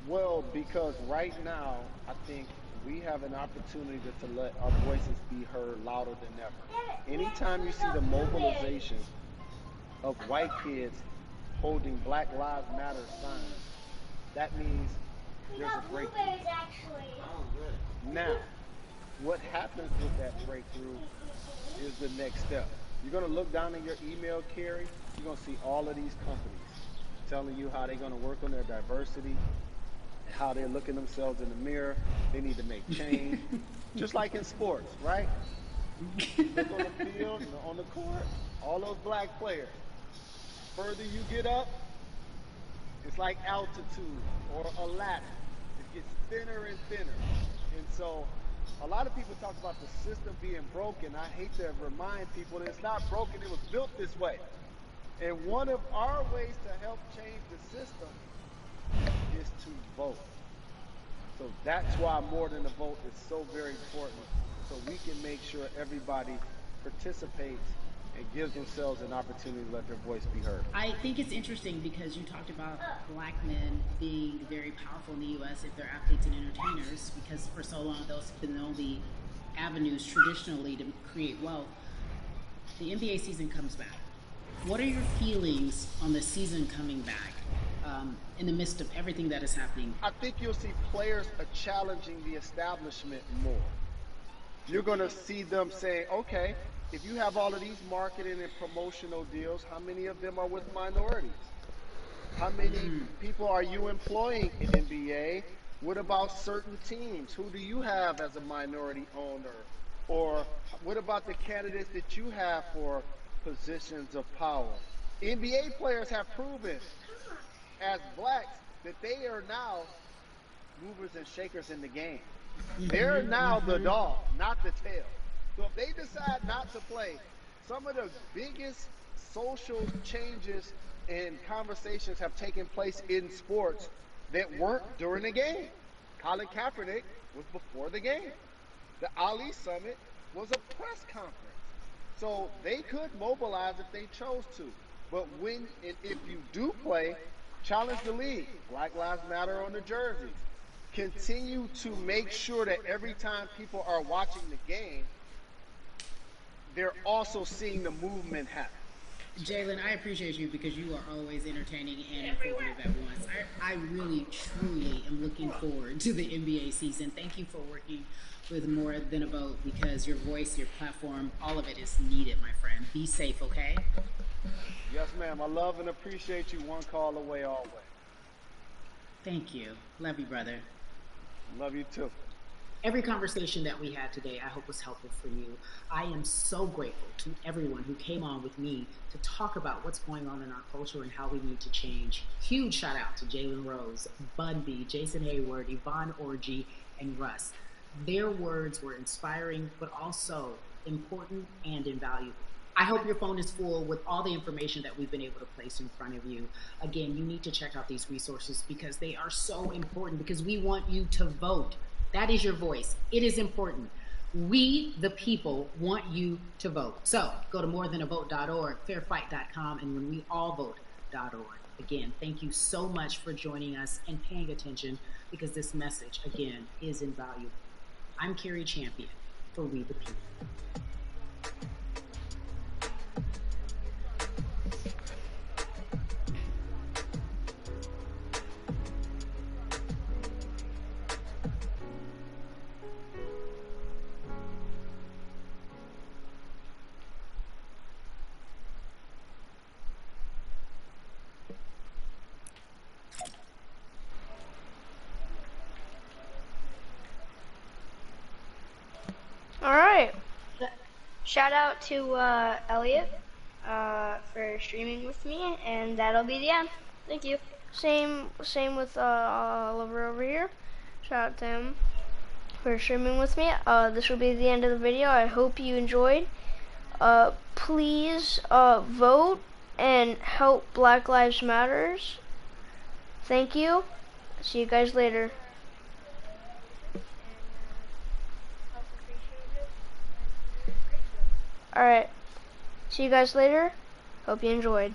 Well, because right now, I think we have an opportunity to let our voices be heard louder than ever. Anytime you see the mobilization of white kids holding Black Lives Matter signs, that means We there's a got breakthrough. blueberries actually. Now, what happens with that breakthrough is the next step. You're going to look down in your email, Carrie. You're going to see all of these companies telling you how they're going to work on their diversity, how they're looking themselves in the mirror. They need to make change. Just like in sports, right? You look on the field, on the court, all those black players. Further you get up, it's like altitude or a ladder. It gets thinner and thinner. And so a lot of people talk about the system being broken. I hate to remind people that it's not broken, it was built this way. And one of our ways to help change the system is to vote. So that's why more than a vote is so very important. So we can make sure everybody participates and gives themselves an opportunity to let their voice be heard. I think it's interesting because you talked about black men being very powerful in the U.S. if they're athletes and entertainers, because for so long those have been the only avenues traditionally to create wealth. The NBA season comes back. What are your feelings on the season coming back in the midst of everything that is happening? I think you'll see players are challenging the establishment more. You're going to see them saying, okay, if you have all of these marketing and promotional deals, how many of them are with minorities? How many people are you employing in NBA? What about certain teams? Who do you have as a minority owner? Or what about the candidates that you have for positions of power? NBA players have proven as blacks that they are now movers and shakers in the game. They're now the dog, not the tail. So if they decide not to play, some of the biggest social changes and conversations have taken place in sports that weren't during the game. Colin Kaepernick was before the game. The Ali Summit was a press conference. So they could mobilize if they chose to. But when and if you do play, challenge the league. Black Lives Matter on the jerseys. Continue to make sure that every time people are watching the game, they're also seeing the movement happen. Jalen, I appreciate you because you are always entertaining and informative at once. I really, truly am looking forward to the NBA season. Thank you for working with More Than a Vote because your voice, your platform, all of it is needed, my friend. Be safe, okay? Yes, ma'am. I love and appreciate you. One call away, always. Thank you. Love you, brother. Love you too. Every conversation that we had today, I hope was helpful for you. I am so grateful to everyone who came on with me to talk about what's going on in our culture and how we need to change. Huge shout out to Jalen Rose, Bun B, Jason Hayward, Yvonne Orgy, and Russ. Their words were inspiring, but also important and invaluable. I hope your phone is full with all the information that we've been able to place in front of you. Again, you need to check out these resources because they are so important because we want you to vote. That is your voice. It is important. We, the people, want you to vote. So go to morethanavote.org, fairfight.com, and whenweallvote.org. Again, thank you so much for joining us and paying attention because this message, again, is invaluable. I'm Carrie Champion for We the People. All right. Shout out to Elliot for streaming with me, and that'll be the end. Thank you. Same with Oliver over here. Shout out to him for streaming with me. This will be the end of the video. I hope you enjoyed. Please vote and help Black Lives Matters. Thank you. See you guys later. Alright. See you guys later. Hope you enjoyed.